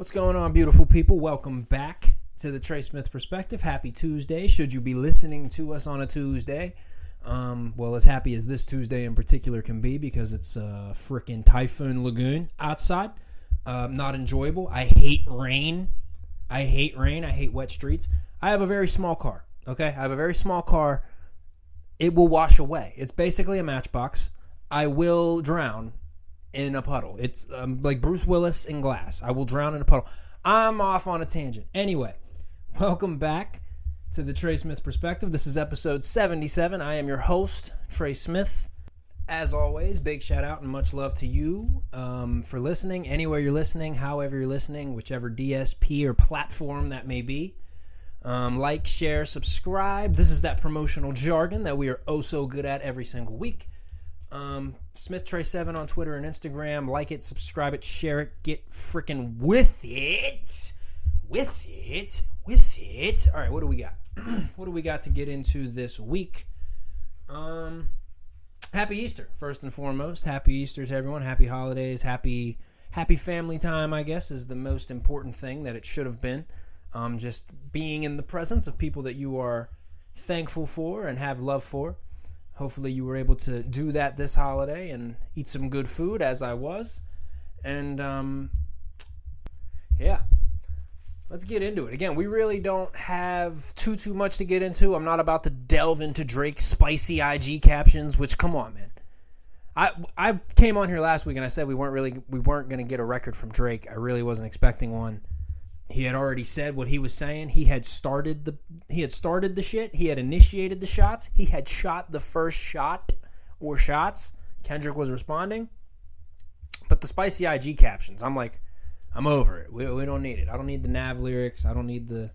What's going on, beautiful people? Welcome back to the Trey Smith Perspective. Happy Tuesday. Should you be listening to us on a Tuesday? Well, as happy as this Tuesday in particular can be because it's a freaking typhoon lagoon outside. Not enjoyable. I hate rain. I hate wet streets. I have a very small car, okay? I have a very small car. It will wash away. It's basically a matchbox. I will drown in a puddle. It's like Bruce Willis in Glass. I will drown in a puddle. I'm off on a tangent. Anyway, welcome back to the Trey Smith Perspective. This is episode 77. I am your host, Trey Smith. As always, big shout out and much love to you for listening. Anywhere you're listening, however you're listening, whichever DSP or platform that may be. Like, share, subscribe. This is that promotional jargon that we are oh so good at every single week. SmithTrey7 on Twitter and Instagram. Like it, subscribe it, share it, get freaking with it. All right, what do we got? What do we got to get into this week? Happy Easter, first and foremost. Happy Easter to everyone. Happy holidays. Happy family time, I guess, is the most important thing that it should have been. Just being in the presence of people that you are thankful for and have love for. Hopefully you were able to do that this holiday and eat some good food, as I was. And, yeah. Let's get into it. Again, we really don't have too much to get into. I'm not about to delve into Drake's spicy IG captions, which, come on, man. I came on here last week and I said we weren't going to get a record from Drake. I really wasn't expecting one. He had already said what he was saying. He had started the shit. He had initiated the shots. He had shot the first shot or shots. Kendrick was responding. But the spicy IG captions, I'm like, I'm over it. We don't need it. I don't need the Nav lyrics. I don't need the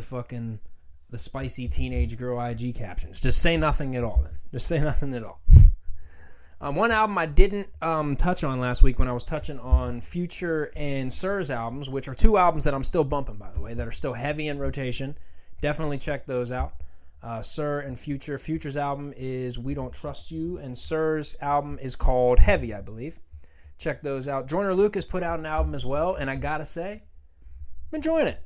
fucking the spicy teenage girl IG captions. Just say nothing at all then. Just say nothing at all. One album I didn't touch on last week when I was touching on Future and Sir's albums, which are two albums that I'm still bumping, by the way, that are still heavy in rotation. Definitely check those out. Sir and Future. Future's album is We Don't Trust You, and Sir's album is called Heavy, I believe. Check those out. Joyner Lucas put out an album as well, and I gotta say, I'm enjoying it.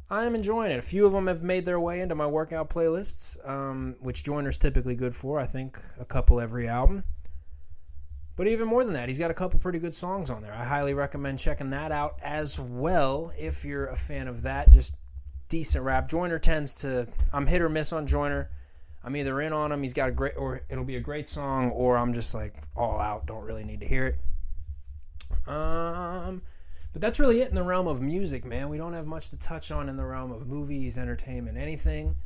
I am enjoying it. A few of them have made their way into my workout playlists, which Joyner's typically good for. I think a couple every album. But even more than that, he's got a couple pretty good songs on there. I highly recommend checking that out as well if you're a fan of that. Just decent rap. Joyner tends to... I'm hit or miss on Joyner. I'm either in on him, he's got a great... or it'll be a great song, or I'm just like all out, don't really need to hear it. But that's really it in the realm of music, man. We don't have much to touch on in the realm of movies, entertainment, anything.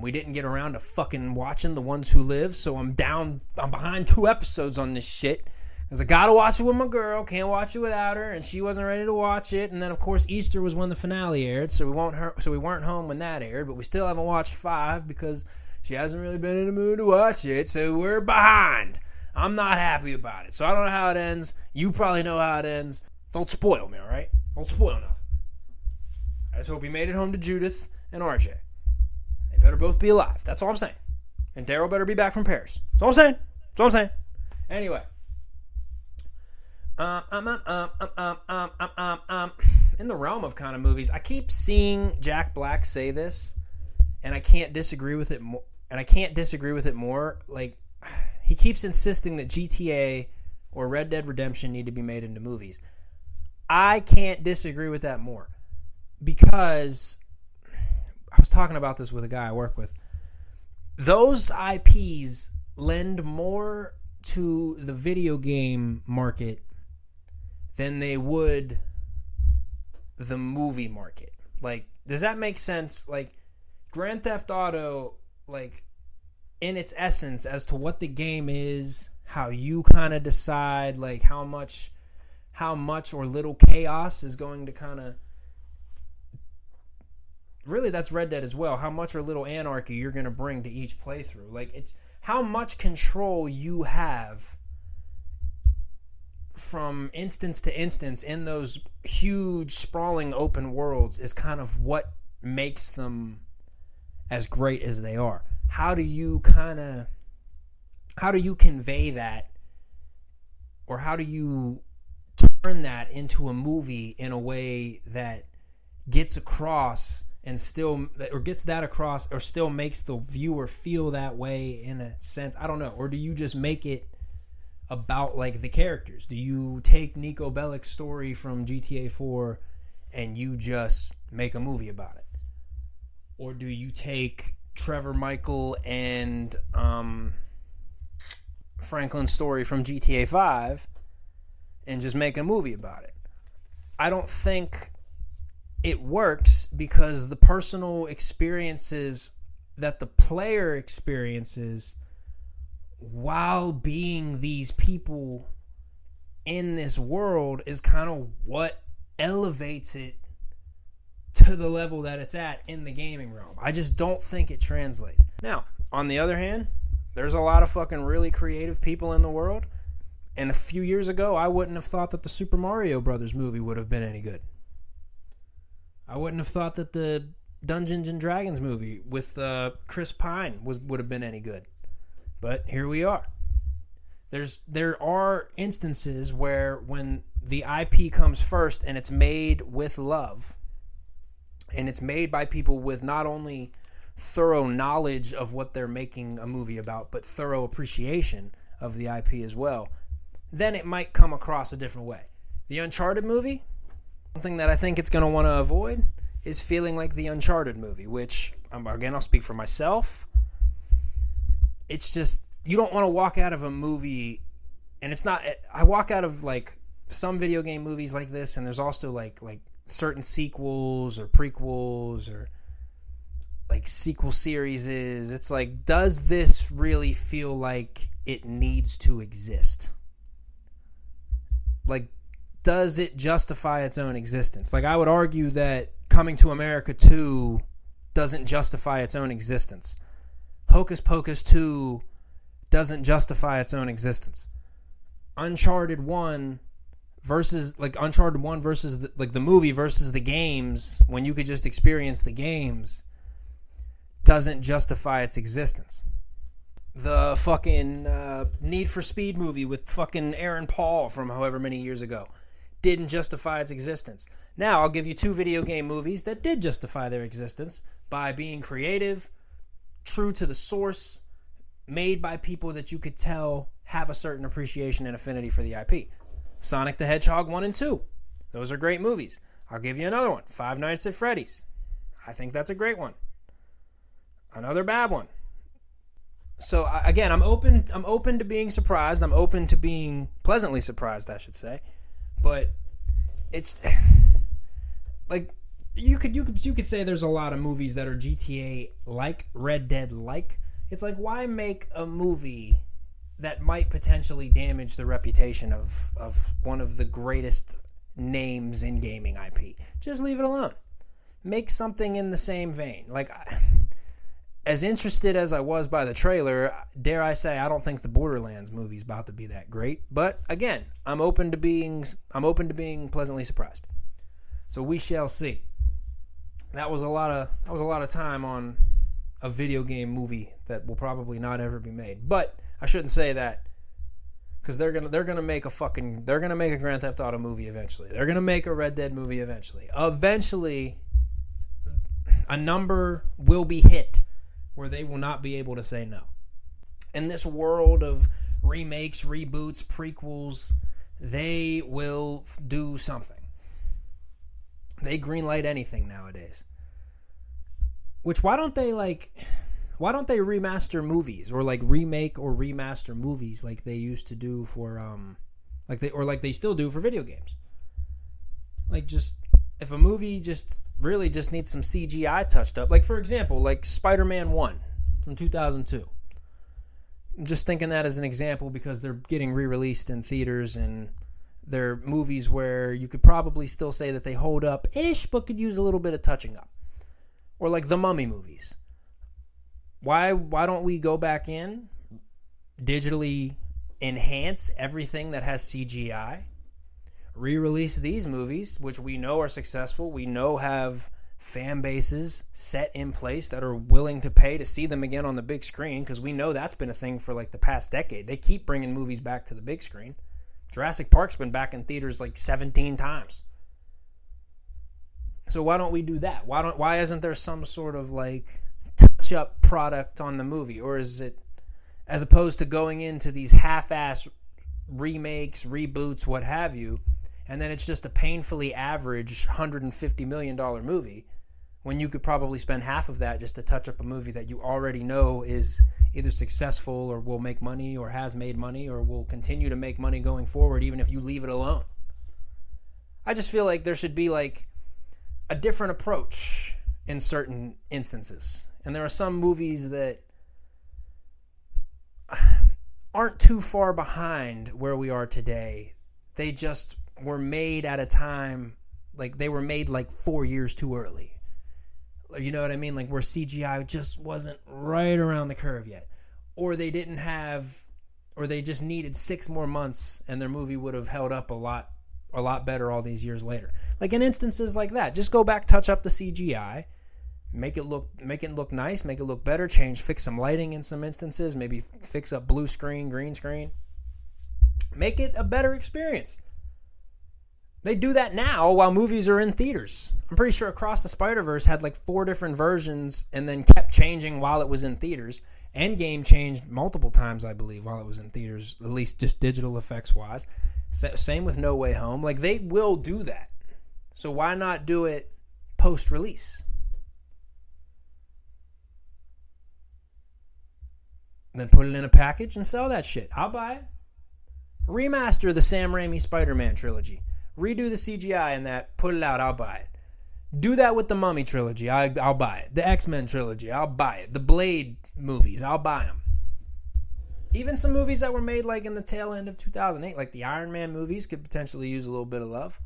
We didn't get around to fucking watching The Ones Who Live, so I'm behind 2 episodes on this shit. Because I gotta watch it with my girl, can't watch it without her, and she wasn't ready to watch it. And then, of course, Easter was when the finale aired, so we weren't home when that aired, but we still haven't watched 5 because she hasn't really been in the mood to watch it, so we're behind. I'm not happy about it, so I don't know how it ends. You probably know how it ends. Don't spoil me, all right? Don't spoil nothing. I just hope he made it home to Judith and RJ. They better both be alive. That's all I'm saying. And Daryl better be back from Paris. That's all I'm saying. Anyway. In the realm of kind of movies, I keep seeing Jack Black say this, and I can't disagree with it more. Like, he keeps insisting that GTA or Red Dead Redemption need to be made into movies. I can't disagree with that more. Because I was talking about this with a guy I work with. Those IPs lend more to the video game market than they would the movie market. Like, does that make sense? Like, Grand Theft Auto, like, in its essence as to what the game is, how you kind of decide, like, how much or little chaos is going to kind of... Really, that's Red Dead as well. How much or little anarchy you're going to bring to each playthrough. Like, it's how much control you have from instance to instance in those huge, sprawling open worlds is kind of what makes them as great as they are. How do you convey that, or how do you turn that into a movie in a way that gets across and still, or gets that across, or still makes the viewer feel that way in a sense? I don't know. Or do you just make it about like the characters? Do you take Nico Bellic's story from GTA 4 and you just make a movie about it? Or do you take Trevor Michael and Franklin's story from GTA 5 and just make a movie about it? I don't think it works, because the personal experiences that the player experiences while being these people in this world is kind of what elevates it to the level that it's at in the gaming realm. I just don't think it translates. Now, on the other hand, there's a lot of fucking really creative people in the world, and a few years ago, I wouldn't have thought that the Super Mario Brothers movie would have been any good. I wouldn't have thought that the Dungeons and Dragons movie with Chris Pine would have been any good. But here we are. There are instances where when the IP comes first and it's made with love, and it's made by people with not only thorough knowledge of what they're making a movie about, but thorough appreciation of the IP as well, then it might come across a different way. The Uncharted movie, something that I think it's going to want to avoid is feeling like the Uncharted movie, which, again, I'll speak for myself. It's just, you don't want to walk out of a movie, and it's not, I walk out of like some video game movies like this, and there's also like certain sequels or prequels or like sequel series. It's like, does this really feel like it needs to exist? Like, does it justify its own existence? Like, I would argue that Coming to America 2 doesn't justify its own existence. Hocus Pocus 2 doesn't justify its own existence. Uncharted 1 versus the movie versus the games, when you could just experience the games, doesn't justify its existence. The fucking Need for Speed movie with fucking Aaron Paul from however many years ago didn't justify its existence. Now, I'll give you two video game movies that did justify their existence by being creative, true to the source, made by people that you could tell have a certain appreciation and affinity for the IP. Sonic the Hedgehog 1 and 2. Those are great movies. I'll give you another one, Five Nights at Freddy's. I think that's a great one. Another bad one. So again, I'm open to being surprised. I'm open to being pleasantly surprised, I should say. But it's like you could say there's a lot of movies that are GTA like, Red Dead like. It's like, why make a movie that might potentially damage the reputation of one of the greatest names in gaming IP? Just leave it alone. Make something in the same vein. Like, as interested as I was by the trailer, dare I say, I don't think the Borderlands movie's about to be that great. But again, I'm open to being pleasantly surprised. So we shall see. That was a lot of time on a video game movie that will probably not ever be made. But I shouldn't say that, because they're gonna make a Grand Theft Auto movie eventually. They're gonna make a Red Dead movie eventually. Eventually, a number will be hit where they will not be able to say no. In this world of remakes, reboots, prequels, they will do something. They greenlight anything nowadays. Which, why don't they remaster movies, or like remake or remaster movies like they used to do for like they still do for video games? Like, just, if a movie just really just needs some CGI touched up, like for example, like Spider-Man 1 from 2002. I'm just thinking that as an example because they're getting re-released in theaters, and they're movies where you could probably still say that they hold up-ish, but could use a little bit of touching up. Or like the Mummy movies. Why don't we go back in, digitally enhance everything that has CGI, re-release these movies, which we know are successful, we know have fan bases set in place that are willing to pay to see them again on the big screen, because we know that's been a thing for like the past decade. They keep bringing movies back to the big screen. Jurassic Park's been back in theaters like 17 times. So why don't we do that? Why isn't there some sort of like touch-up product on the movie? Or is it, as opposed to going into these half-ass remakes, reboots, what have you, and then it's just a painfully average $150 million movie, when you could probably spend half of that just to touch up a movie that you already know is either successful or will make money or has made money or will continue to make money going forward, even if you leave it alone. I just feel like there should be like a different approach in certain instances. And there are some movies that aren't too far behind where we are today. They just were made at a time, like they were made like 4 years too early. You know what I mean? Like where CGI just wasn't right around the curve yet. Or they didn't have, or they just needed 6 more months and their movie would have held up a lot better all these years later. Like in instances like that, just go back, touch up the CGI, make it look nice, make it look better, fix some lighting in some instances, maybe fix up blue screen, green screen. Make it a better experience. They do that now while movies are in theaters. I'm pretty sure Across the Spider-Verse had like 4 different versions and then kept changing while it was in theaters. Endgame changed multiple times, I believe, while it was in theaters, at least just digital effects wise. Same with No Way Home. Like, they will do that. So why not do it post-release? Then put it in a package and sell that shit. I'll buy it. Remaster the Sam Raimi Spider-Man trilogy. Redo the CGI in that. Put it out. I'll buy it. Do that with the Mummy trilogy. I'll buy it. The X-Men trilogy. I'll buy it. The Blade movies. I'll buy them. Even some movies that were made like in the tail end of 2008, like the Iron Man movies, could potentially use a little bit of love.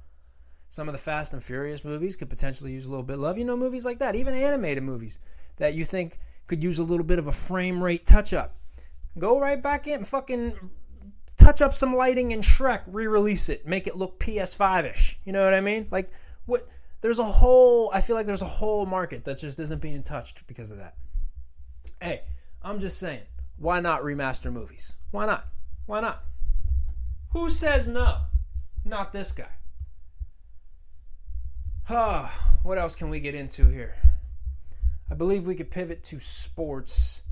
Some of the Fast and Furious movies could potentially use a little bit of love. You know, movies like that. Even animated movies that you think could use a little bit of a frame rate touch-up. Go right back in and fucking touch up some lighting in Shrek, re-release it, make it look PS5-ish. You know what I mean? Like, what? I feel like there's a whole market that just isn't being touched because of that. Hey, I'm just saying, why not remaster movies? Why not? Why not? Who says no? Not this guy. What else can we get into here? I believe we could pivot to sports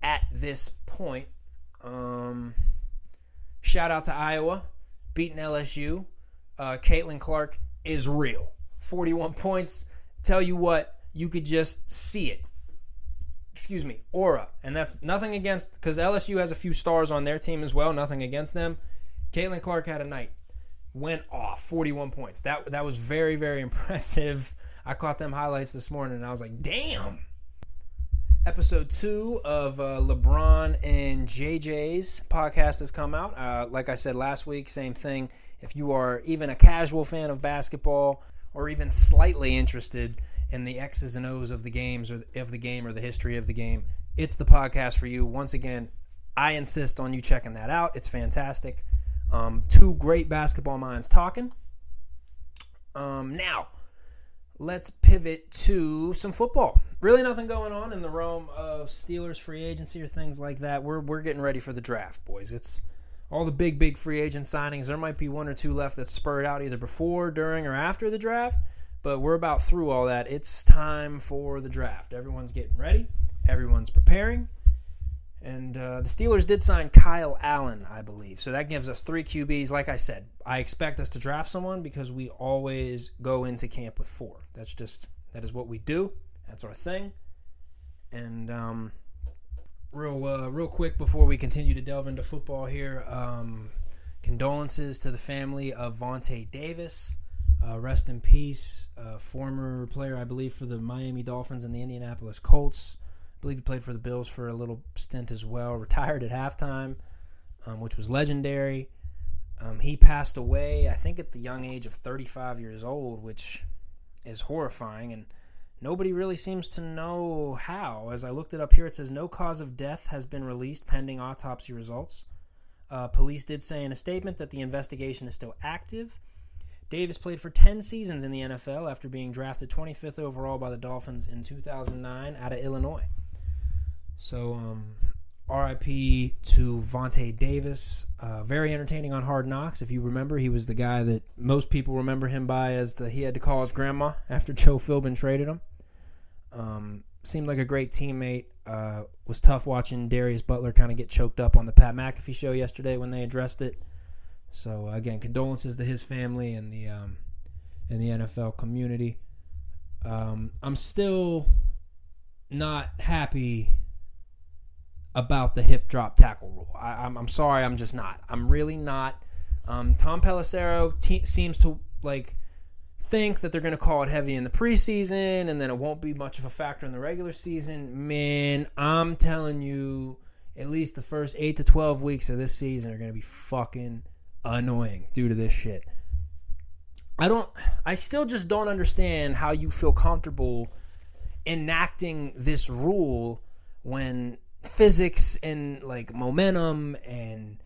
at this point. Shout out to Iowa, beating LSU. Caitlin Clark is real. 41 points. Tell you what, you could just see it. Aura. And that's nothing against, because LSU has a few stars on their team as well. Nothing against them. Caitlin Clark had a night. Went off. 41 points. That was very, very impressive. I caught them highlights this morning and I was like, damn. Episode 2 of LeBron and JJ's podcast has come out. Like I said last week, same thing. If you are even a casual fan of basketball or even slightly interested in the X's and O's of the games or of the game or the history of the game, it's the podcast for you. Once again, I insist on you checking that out. It's fantastic. 2 great basketball minds talking. Now, let's pivot to some football. Really nothing going on in the realm of Steelers free agency or things like that. We're getting ready for the draft, boys. It's all the big free agent signings. There might be 1 or 2 left that spurred out either before, during, or after the draft, but we're about through all that. It's time for the draft. Everyone's getting ready. Everyone's preparing. And the Steelers did sign Kyle Allen, I believe. So that gives us 3 QBs. Like I said, I expect us to draft someone because we always go into camp with 4. That is what we do. That's our thing. And real quick before we continue to delve into football here, condolences to the family of Vontae Davis. Rest in peace. Former player, I believe, for the Miami Dolphins and the Indianapolis Colts. I believe he played for the Bills for a little stint as well. Retired at halftime, which was legendary. He passed away, I think, at the young age of 35 years old, which is horrifying. And nobody really seems to know how. As I looked it up here, it says no cause of death has been released pending autopsy results. Police did say in a statement that the investigation is still active. Davis played for 10 seasons in the NFL after being drafted 25th overall by the Dolphins in 2009 out of Illinois. So RIP to Vontae Davis. Very entertaining on Hard Knocks. If you remember, he was the guy that most people remember him by as he had to call his grandma after Joe Philbin traded him. Seemed like a great teammate. Was tough watching Darius Butler kind of get choked up on the Pat McAfee show yesterday when they addressed it. So, again, condolences to his family and the NFL community. I'm still not happy about the hip drop tackle rule. I'm sorry, I'm just not. I'm really not. Tom Pelissero seems to think that they're going to call it heavy in the preseason and then it won't be much of a factor in the regular season. Man, I'm telling you, at least the first 8 to 12 weeks of this season are going to be fucking annoying due to this shit. I still just don't understand how you feel comfortable enacting this rule when physics and momentum and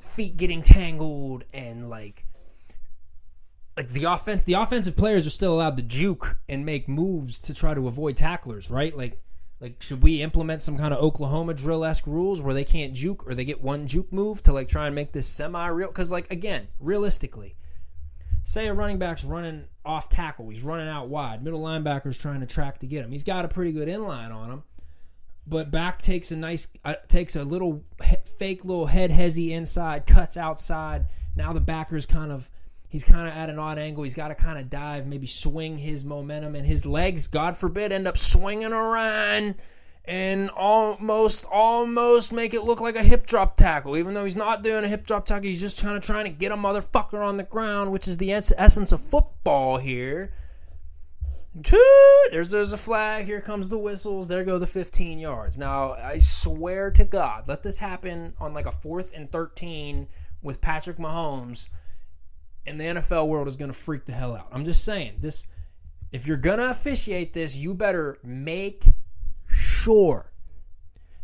feet getting tangled and the offensive players are still allowed to juke and make moves to try to avoid tacklers, right? Like should we implement some kind of Oklahoma drill-esque rules where they can't juke or they get one juke move to try and make this semi-real? Because again, realistically, say a running back's running off tackle, he's running out wide, middle linebacker's trying to track to get him. He's got a pretty good inline on him, but back takes a little fake little head hezzy inside, cuts outside. Now the backer's he's kind of at an odd angle. He's got to kind of dive, maybe swing his momentum, and his legs, God forbid, end up swinging around and almost make it look like a hip drop tackle. Even though he's not doing a hip drop tackle, he's just trying to get a motherfucker on the ground, which is the essence of football here. There's a flag. Here comes the whistles. There go the 15 yards. Now, I swear to God, let this happen on a 4th and 13 with Patrick Mahomes, and the NFL world is going to freak the hell out. I'm just saying, if you're going to officiate this, you better make sure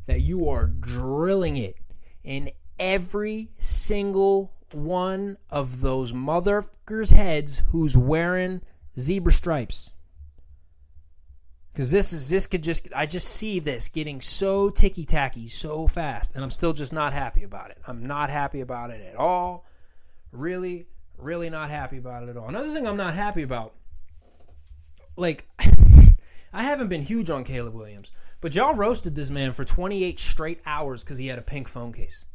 that you are drilling it in every single one of those motherfuckers' heads who's wearing zebra stripes. Because I just see this getting so ticky-tacky so fast, and I'm still just not happy about it. I'm not happy about it at all. Really not happy about it at all. Another thing I'm not happy about, I haven't been huge on Caleb Williams, but y'all roasted this man for 28 straight hours because he had a pink phone case.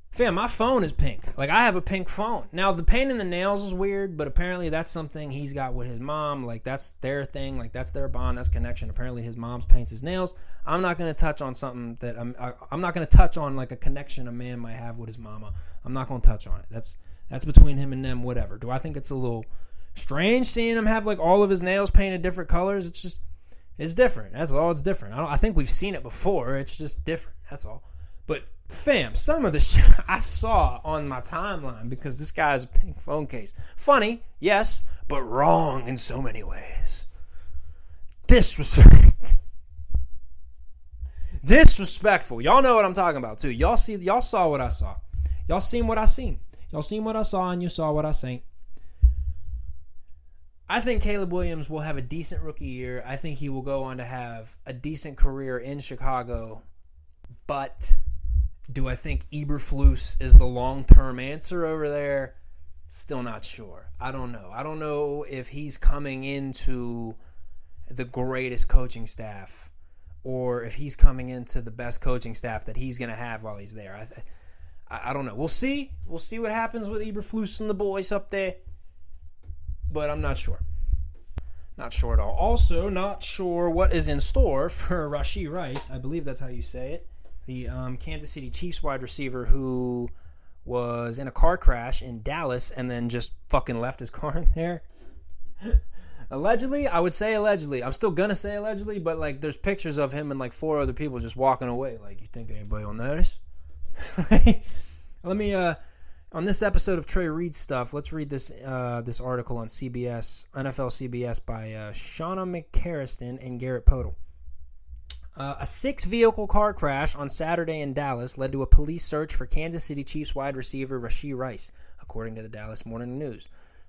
Fam, my phone is pink. I have a pink phone. Now, the paint in the nails is weird, but apparently that's something he's got with his mom. That's their thing. That's their bond. That's connection. Apparently his mom's paints his nails. I'm not going to touch on something that I'm not going to touch on a connection a man might have with his mama. I'm not going to touch on it. That's between him and them, whatever. Do I think it's a little strange seeing him have all of his nails painted different colors? It's different. That's all. It's different. I think we've seen it before. It's just different. That's all. But fam, some of the shit I saw on my timeline because this guy's a pink phone case. Funny, yes, but wrong in so many ways. Disrespectful. Y'all know what I'm talking about too. Y'all saw what I saw. Y'all seen what I seen. Y'all seen what I saw and you saw what I seen. I think Caleb Williams will have a decent rookie year. I think he will go on to have a decent career in Chicago. But do I think Eberflus is the long-term answer over there? Still not sure. I don't know. I don't know if he's coming into the greatest coaching staff or if he's coming into the best coaching staff that he's going to have while he's there. I don't know. We'll see. We'll see what happens with Eberflus and the boys up there. But I'm not sure. Not sure at all. Also, not sure what is in store for Rashee Rice. I believe that's how you say it. The Kansas City Chiefs wide receiver who was in a car crash in Dallas and then just fucking left his car in there. Allegedly, I would say allegedly. I'm still going to say allegedly, but there's pictures of him and 4 other people just walking away. You think anybody will notice? Let me, on this episode of Trey Reed Stuff, let's read this article on CBS, NFL CBS by Shauna McCarriston and Garrett Podal. A 6-vehicle car crash on Saturday in Dallas led to a police search for Kansas City Chiefs wide receiver Rashee Rice, according to the Dallas Morning News.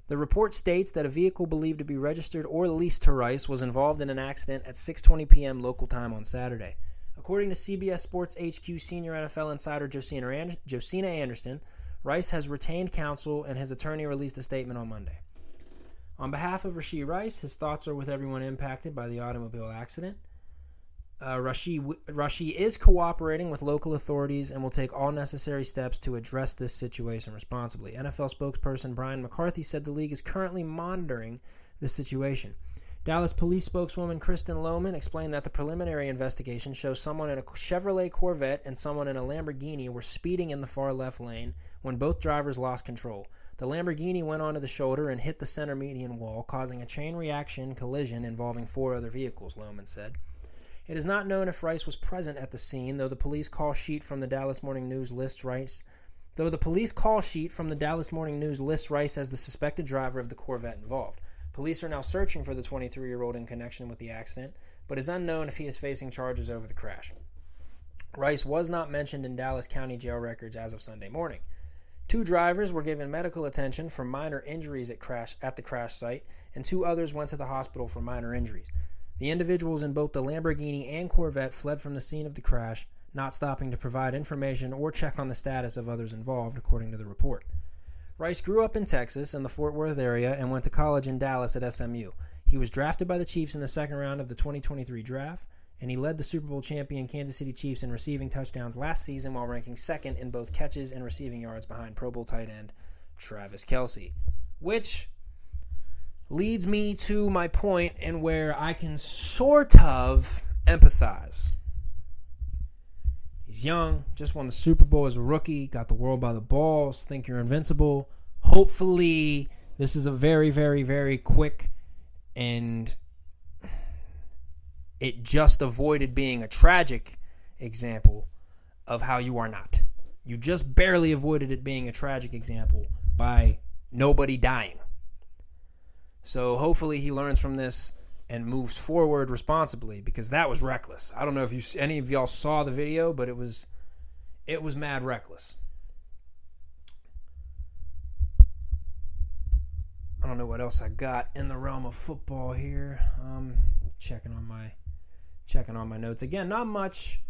The report states that a vehicle believed to be registered or leased to Rice was involved in an accident at 6:20 p.m. local time on Saturday. According to CBS Sports HQ senior NFL insider Josina Anderson, Rice has retained counsel and his attorney released a statement on Monday. On behalf of Rashee Rice, his thoughts are with everyone impacted by the automobile accident. Rashee is cooperating with local authorities and will take all necessary steps to address this situation responsibly. NFL spokesperson Brian McCarthy said the league is currently monitoring this situation. Dallas police spokeswoman Kristen Lohman explained that the preliminary investigation shows someone in a Chevrolet Corvette and someone in a Lamborghini were speeding in the far left lane when both drivers lost control. The Lamborghini went onto the shoulder and hit the center median wall, causing a chain reaction collision involving 4 other vehicles, Lohman said. It is not known if Rice was present at the scene, though the police call sheet from the Dallas Morning News lists Rice as the suspected driver of the Corvette involved. Police are now searching for the 23-year-old in connection with the accident, but it is unknown if he is facing charges over the crash. Rice was not mentioned in Dallas County jail records as of Sunday morning. 2 drivers were given medical attention for minor injuries at the crash site, and 2 others went to the hospital for minor injuries. The individuals in both the Lamborghini and Corvette fled from the scene of the crash, not stopping to provide information or check on the status of others involved, according to the report. Rice grew up in Texas in the Fort Worth area and went to college in Dallas at SMU. He was drafted by the Chiefs in the second round of the 2023 draft, and he led the Super Bowl champion Kansas City Chiefs in receiving touchdowns last season while ranking second in both catches and receiving yards behind Pro Bowl tight end Travis Kelce. Which leads me to my point in where I can sort of empathize. He's young, just won the Super Bowl as a rookie, got the world by the balls, think you're invincible. Hopefully, this is a very, very, very quick and it just avoided being a tragic example of how you are not. You just barely avoided it being a tragic example by nobody dying. So hopefully he learns from this and moves forward responsibly, because that was reckless. I don't know if any of y'all saw the video, but it was mad reckless. I don't know what else I got in the realm of football here. Checking on my notes again. Not much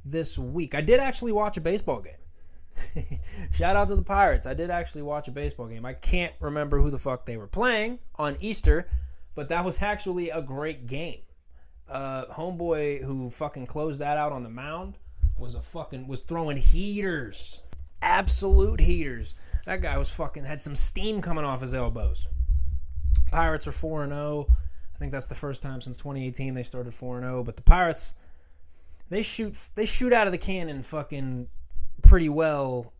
this week. I did actually watch a baseball game. Shout out to the Pirates. I did actually watch a baseball game. I can't remember who the fuck they were playing on Easter, but that was actually a great game. Homeboy who fucking closed that out on the mound was throwing heaters. Absolute heaters. That guy had some steam coming off his elbows. Pirates are 4-0. I think that's the first time since 2018 they started 4-0. But the Pirates, they shoot out of the cannon fucking pretty well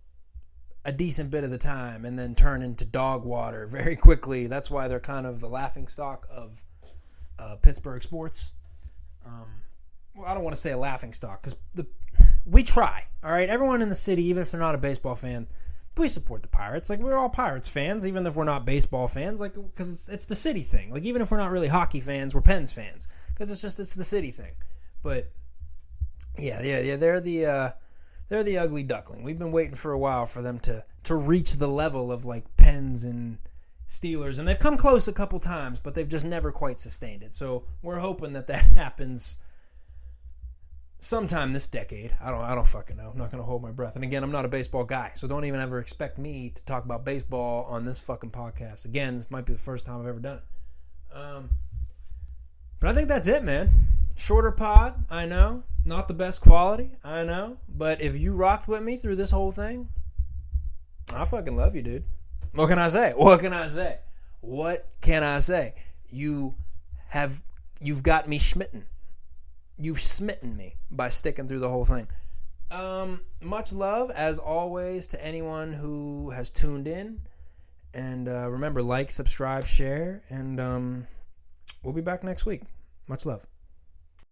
a decent bit of the time and then turn into dog water very quickly. That's why they're kind of the laughingstock of Pittsburgh sports. Well, I don't want to say a laughingstock because we try, all right? Everyone in the city, even if they're not a baseball fan, we support the Pirates. Like, we're all Pirates fans, even if we're not baseball fans, like, because it's the city thing. Like, even if we're not really hockey fans, we're Pens fans because it's the city thing. But yeah, they're the ugly duckling. We've been waiting for a while for them to reach the level of like Pens and Steelers, and they've come close a couple times, but they've just never quite sustained it. So we're hoping that happens sometime this decade. I don't fucking know. I'm not gonna hold my breath. And again, I'm not a baseball guy, so don't even ever expect me to talk about baseball on this fucking podcast. Again, this might be the first time I've ever done it. But I think that's it, man. Shorter pod, I know. Not the best quality, I know. But if you rocked with me through this whole thing, I fucking love you, dude. What can I say? You've got me smitten. You've smitten me by sticking through the whole thing. Much love, as always, to anyone who has tuned in. And remember, like, subscribe, share, and we'll be back next week. Much love.